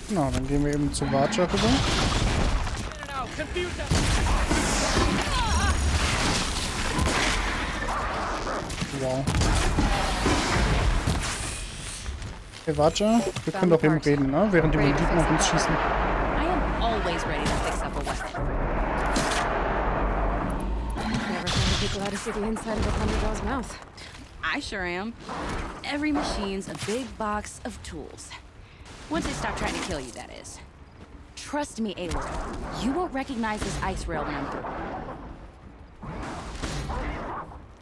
Genau, dann gehen wir eben zu Varga rüber. Wow. Hey Varga, wir können doch eben reden, ne? Während die Banditen auf uns schießen. I am always ready to fix up a weapon. Never found people how to see the inside of a Thunderjaw's mouth. I sure am. Every machine's a big box of tools. Once they stop trying to kill you, that is. Trust me, Aloy. You won't recognize this ice rail when I'm through.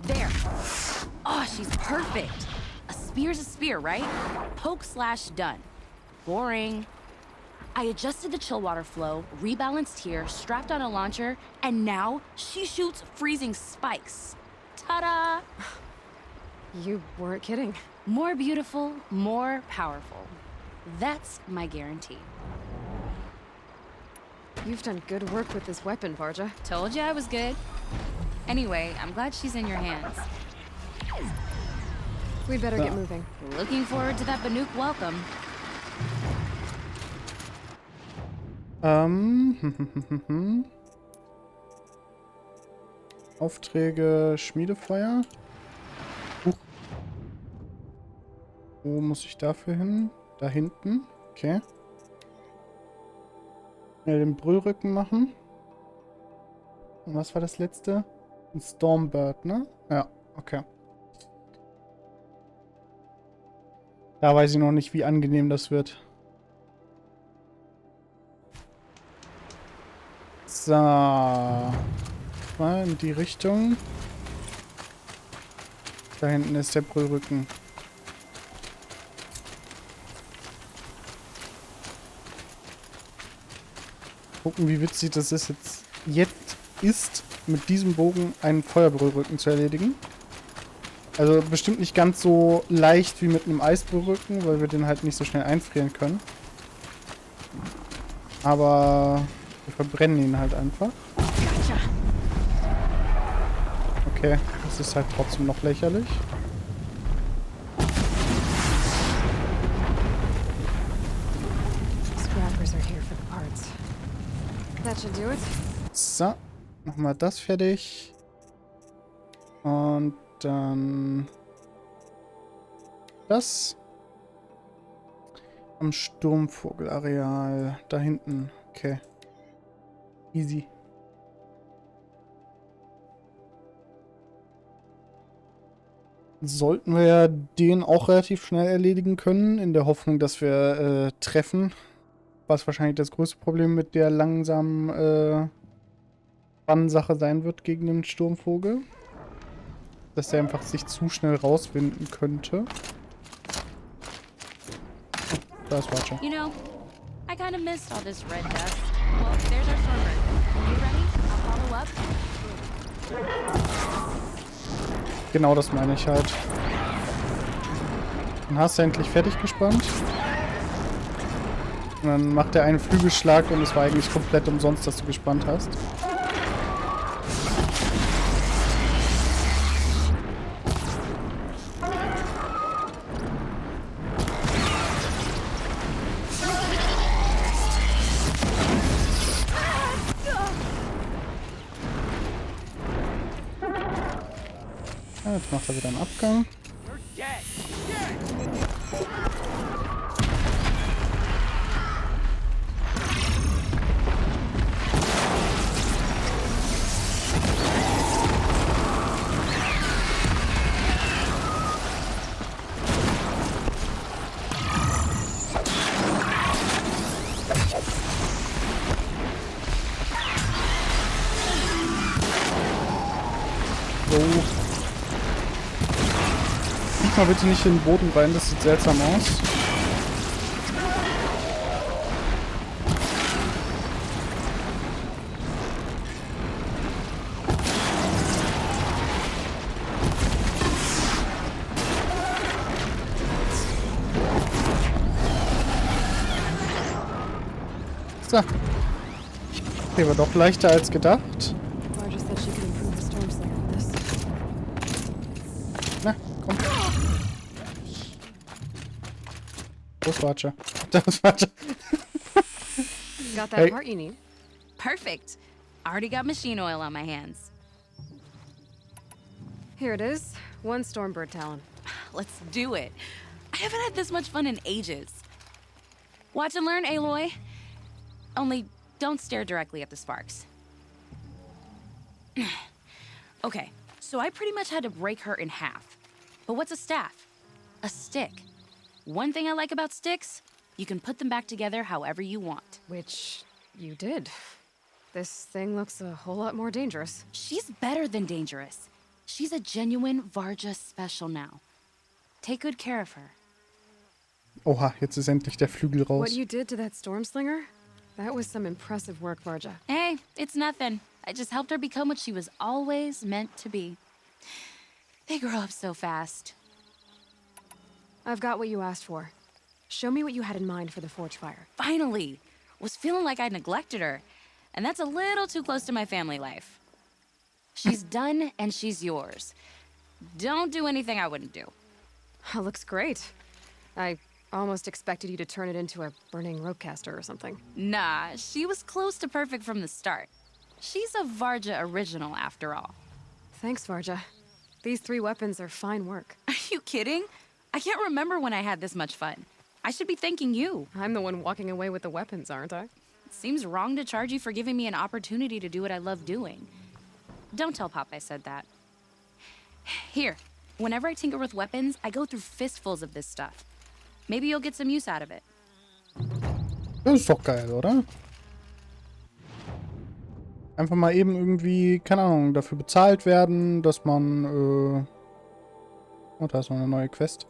There. Oh, she's perfect. A spear's a spear, right? Poke slash done. Boring. I adjusted the chill water flow, rebalanced here, strapped on a launcher, and now she shoots freezing spikes. Ta-da! You weren't kidding. More beautiful, more powerful. That's my guarantee. You've done good work with this weapon, Varga. Told you I was good. Anyway, I'm glad she's in your hands. We'd better get moving. Looking forward to that Banuk welcome. Aufträge, Schmiedefeuer. Wo muss ich dafür hin? Da hinten. Okay. Schnell den Brüllrücken machen. Und was war das letzte? Ein Stormbird, ne? Ja, okay. Da weiß ich noch nicht, wie angenehm das wird. So. Mal in die Richtung. Da hinten ist der Brüllrücken. Gucken, wie witzig das ist jetzt ist, mit diesem Bogen einen Feuerbrüllrücken zu erledigen. Also bestimmt nicht ganz so leicht wie mit einem Eisbrüllrücken, weil wir den halt nicht so schnell einfrieren können. Aber wir verbrennen ihn halt einfach. Okay, das ist halt trotzdem noch lächerlich. Scrappers are here for the parts. That should do it. So, nochmal das fertig. Und dann das am Sturmvogelareal da hinten. Okay. Easy. Sollten wir ja den auch relativ schnell erledigen können, in der Hoffnung, dass wir treffen. Was wahrscheinlich das größte Problem mit der langsamen Bannsache sein wird gegen den Sturmvogel. Dass er einfach sich zu schnell rauswinden könnte. Oh, da ist Varga. You know, I kind of missed all this red dust. Well, there's our stormbird. You ready? I'll follow up. Genau das meine ich halt. Dann hast du endlich fertig gespannt. Und dann macht er einen Flügelschlag und es war eigentlich komplett umsonst, dass du gespannt hast. Ja, jetzt macht er wieder einen Abgang. So. Flieg mal bitte nicht in den Boden rein, das sieht seltsam aus. So. Okay, war doch leichter als gedacht. Varga said she could improve the storm slayer with this. Na, komm. Wo ist Varga? Da ist Varga. Got that Hey. part you need? Perfect. Already got machine oil on my hands. Here it is. One Stormbird talon. Let's do it. I haven't had this much fun in ages. Watch and learn, Aloy. Only don't stare directly at the sparks. Okay, so I pretty much had to break her in half. But what's a staff? A stick. One thing I like about sticks, you can put them back together however you want. Which you did. This thing looks a whole lot more dangerous. She's better than dangerous. She's a genuine Varga special now. Take good care of her. Oha, jetzt ist endlich der Flügel raus. What you did to that Stormslinger? That was some impressive work, Varga. Hey, it's nothing. I just helped her become what she was always meant to be. They grow up so fast. I've got what you asked for. Show me what you had in mind for the forge fire. Finally! Was feeling like I neglected her. And that's a little too close to my family life. She's done and she's yours. Don't do anything I wouldn't do. Looks great. I almost expected you to turn it into a burning ropecaster or something. Nah, she was close to perfect from the start. She's a Varga original after all. Thanks, Varga. These 3 weapons are fine work. Are you kidding? I can't remember when I had this much fun. I should be thanking you. I'm the one walking away with the weapons, aren't I? It seems wrong to charge you for giving me an opportunity to do what I love doing. Don't tell Pop I said that. Here, whenever I tinker with weapons, I go through fistfuls of this stuff. Maybe you'll get some use out of it. Das ist doch geil, oder? Einfach mal eben irgendwie, keine Ahnung, dafür bezahlt werden, dass man, oh, da ist noch eine neue Quest.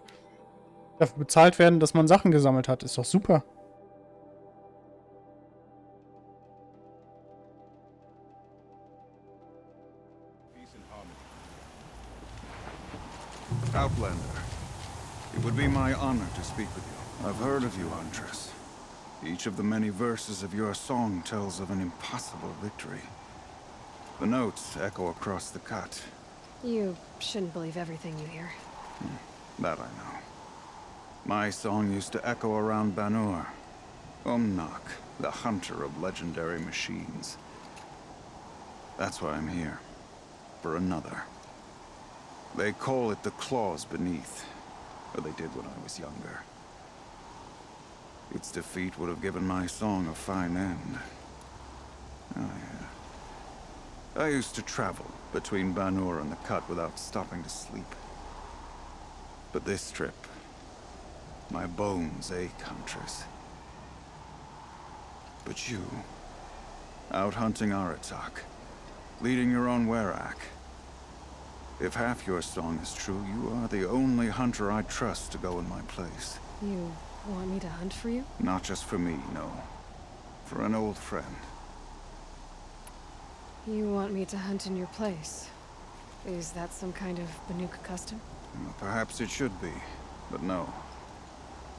Dafür bezahlt werden, dass man Sachen gesammelt hat. Ist doch super. Outlander, it would be my honor to speak with you. I've heard of you, Huntress. Each of the many verses of your song tells of an impossible victory. The notes echo across the cut. You shouldn't believe everything you hear. That I know. My song used to echo around Banur. Umnak, the hunter of legendary machines. That's why I'm here. For another. They call it the claws beneath. Or they did when I was younger. Its defeat would have given my song a fine end. Oh, yeah. I used to travel between Banur and the Cut without stopping to sleep. But this trip, my bones ache, Huntress. But you, out hunting Aratak, leading your own Werak. If half your song is true, you are the only hunter I trust to go in my place. You want me to hunt for you? Not just for me, no. For an old friend. You want me to hunt in your place? Is that some kind of Banuk custom? Well, perhaps it should be, but no.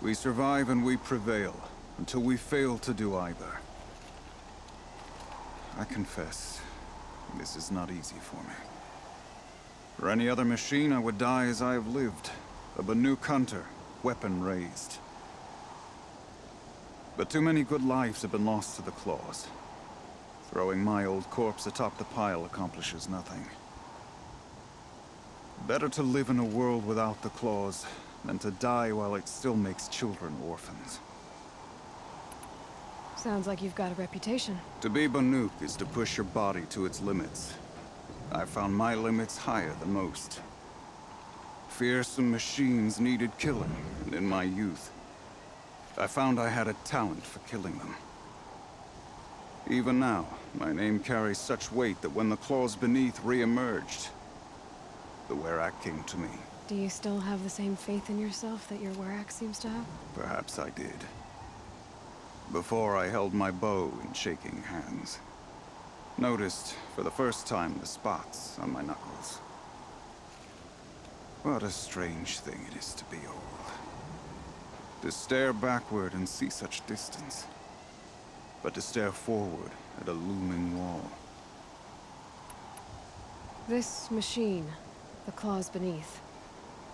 We survive and we prevail, until we fail to do either. I confess, this is not easy for me. For any other machine, I would die as I have lived. A Banuk hunter, weapon raised. But too many good lives have been lost to the claws. Throwing my old corpse atop the pile accomplishes nothing. Better to live in a world without the claws than to die while it still makes children orphans. Sounds like you've got a reputation. To be Banuk is to push your body to its limits. I found my limits higher than most. Fearsome machines needed killing, and in my youth, I found I had a talent for killing them. Even now, my name carries such weight that when the claws beneath re-emerged, the Werak came to me. Do you still have the same faith in yourself that your Werak seems to have? Perhaps I did. Before I held my bow in shaking hands. Noticed, for the first time, the spots on my knuckles. What a strange thing it is to be old. To stare backward and see such distance. But to stare forward at a looming wall. This machine, the claws beneath.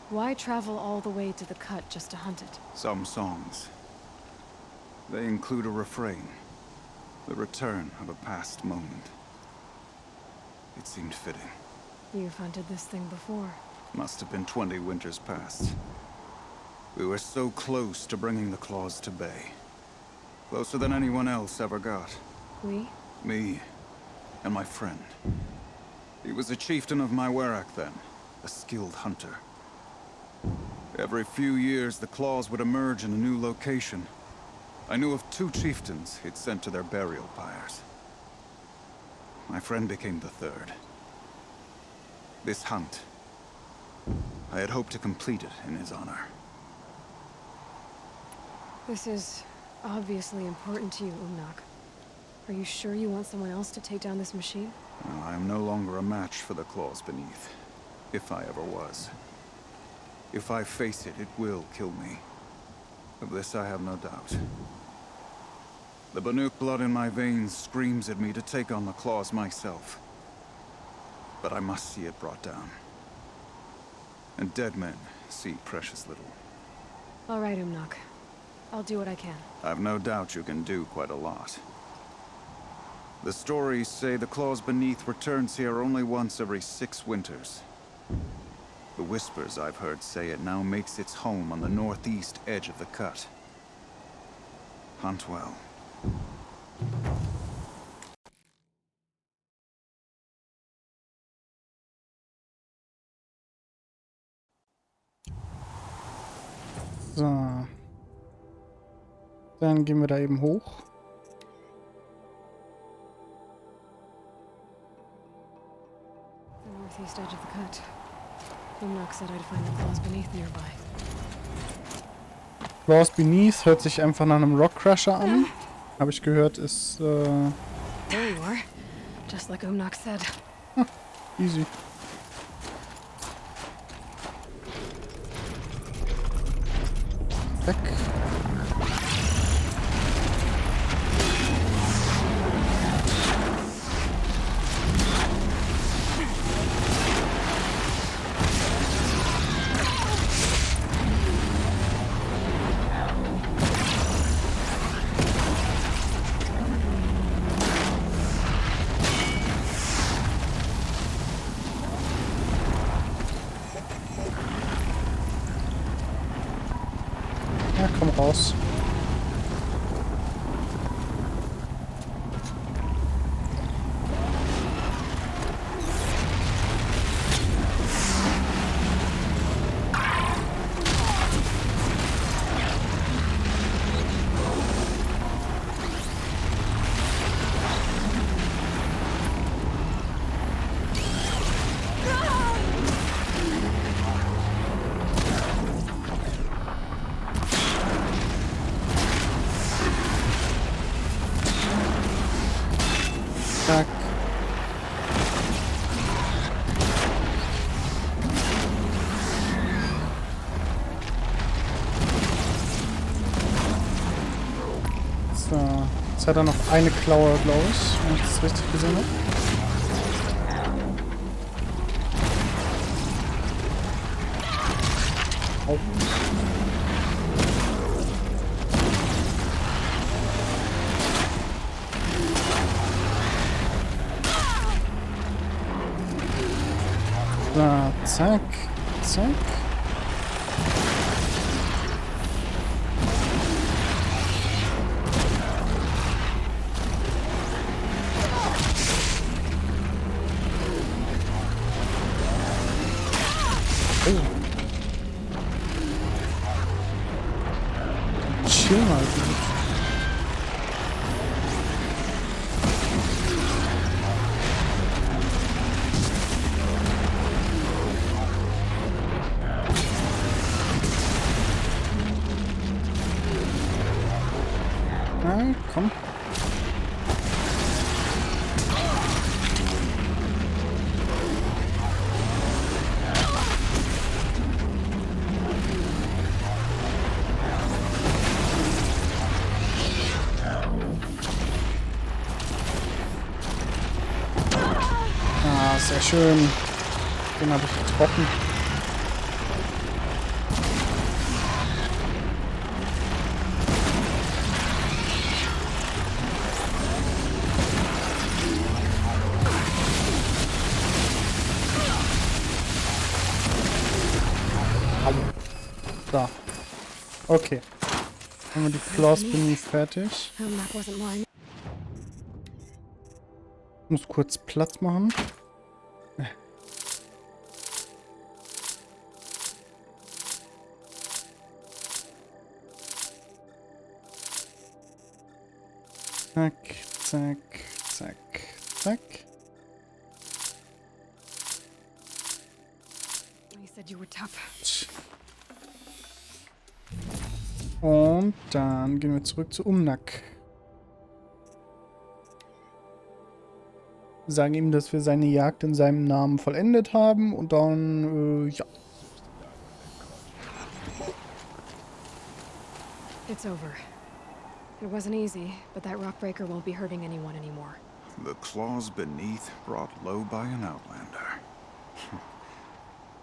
Why travel all the way to the Cut just to hunt it? Some songs. They include a refrain. The return of a past moment. It seemed fitting. You've hunted this thing before. Must have been 20 winters past. We were so close to bringing the claws to bay. Closer than anyone else ever got. We? Me and my friend. He was a chieftain of my Werak then, a skilled hunter. Every few years, the claws would emerge in a new location. I knew of 2 chieftains he'd sent to their burial pyres. My friend became the 3rd. This hunt, I had hoped to complete it in his honor. This is obviously important to you, Umnak. Are you sure you want someone else to take down this machine? Well, I am no longer a match for the claws beneath, if I ever was. If I face it, it will kill me. Of this I have no doubt. The Banuk blood in my veins screams at me to take on the claws myself. But I must see it brought down. And dead men see precious little. All right, Umnak. I'll do what I can. I've no doubt you can do quite a lot. The stories say the claws beneath returns here only once every 6 winters. The whispers I've heard say it now makes its home on the northeast edge of the cut. Hunt well. So. Dann gehen wir da eben hoch. The northeast edge of the cut. Umnak said I'd find the claws beneath nearby. Claws Beneath hört sich einfach nach einem Rockcrusher an. Habe ich gehört, ist There you are. Just like Umnak said. easy. Weg. Ja, komm raus. Zack. So, jetzt hat er noch eine Klaue, glaube ich, wenn ich das richtig gesehen habe. Au. So, zack, zack. Oh. Chill mal, bitte. Na, komm. Ah, sehr schön. Den habe ich getroffen. Okay. Haben wir die Claws Beneath fertig. Umnak wasn't lying. Ich muss kurz Platz machen. Zack, zack, zack, zack. You said you were tough. Und dann gehen wir zurück zu Umnak. Sagen ihm, dass wir seine Jagd in seinem Namen vollendet haben und dann, ja. It's over. It wasn't easy, but that rockbreaker won't be hurting anyone anymore. The claws beneath brought low by an outlander.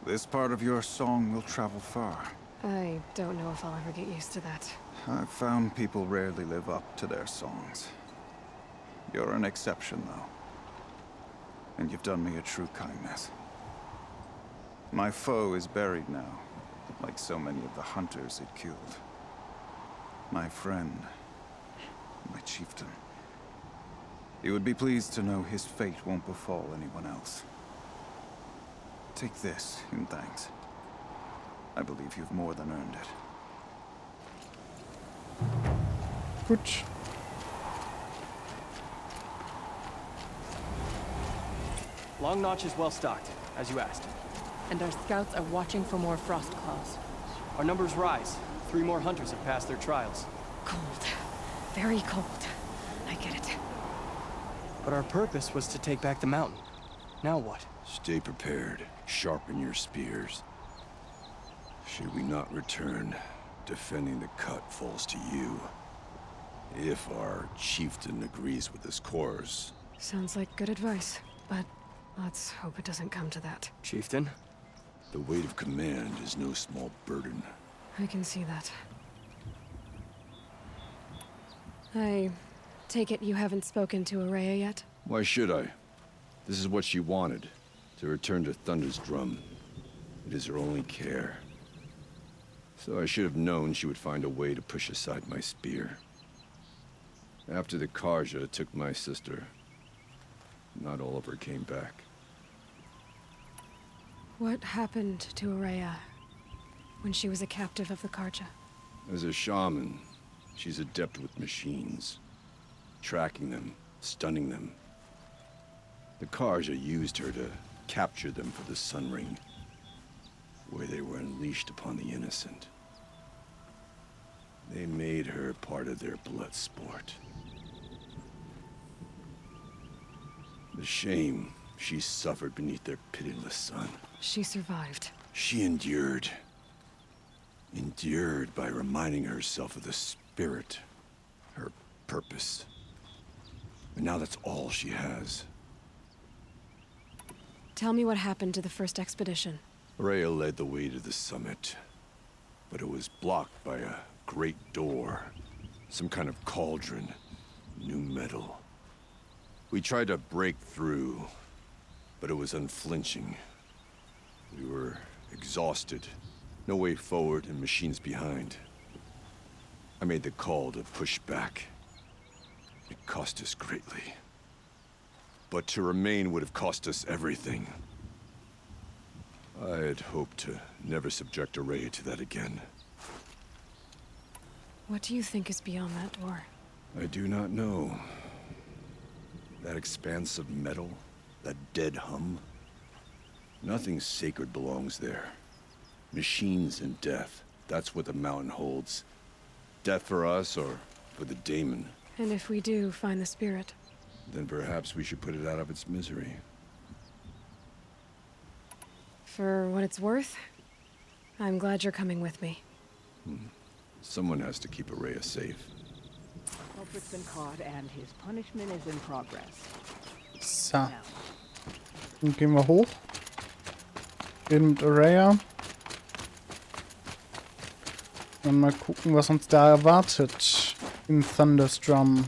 This part of your song will travel far. I don't know if I'll ever get used to that. I've found people rarely live up to their songs. You're an exception, though. And you've done me a true kindness. My foe is buried now, like so many of the hunters it killed. My friend, my chieftain. You would be pleased to know his fate won't befall anyone else. Take this in thanks. I believe you've more than earned it. Gut. Long Notch is well stocked, as you asked. And our scouts are watching for more frost claws. Our numbers rise. 3 more hunters have passed their trials. Cold. Very cold. I get it. But our purpose was to take back the mountain. Now what? Stay prepared. Sharpen your spears. Should we not return, defending the cut falls to you. If our chieftain agrees with this course. Sounds like good advice, but let's hope it doesn't come to that. Chieftain? The weight of command is no small burden. I can see that. I take it you haven't spoken to Araya yet? Why should I? This is what she wanted, to return to Thunder's drum. It is her only care. So I should have known she would find a way to push aside my spear. After the Karja took my sister, not all of her came back. What happened to Araya when she was a captive of the Karja? As a shaman, she's adept with machines. Tracking them, stunning them. The Karja used her to capture them for the Sun Ring, where they were unleashed upon the innocent. They made her part of their blood sport. The shame she suffered beneath their pitiless sun. She survived. She endured. Endured by reminding herself of the spirit, her purpose. And now that's all she has. Tell me what happened to the first expedition. Rhea led the way to the summit, but it was blocked by a great door. Some kind of cauldron, new metal. We tried to break through, but it was unflinching. We were exhausted, no way forward and machines behind. I made the call to push back. It cost us greatly. But to remain would have cost us everything. I had hoped to never subject Araya to that again. What do you think is beyond that door? I do not know. That expanse of metal, that dead hum. Nothing sacred belongs there. Machines and death, that's what the mountain holds. Death for us or for the daemon. And if we do find the spirit? Then perhaps we should put it out of its misery. For what it's worth, I'm glad you're coming with me. Someone has to keep Araya safe. Culprit's been caught and his punishment is in progress. So. Dann gehen wir hoch. Reden mit Araya. Dann mal gucken, was uns da erwartet. Im Thunder's Drum.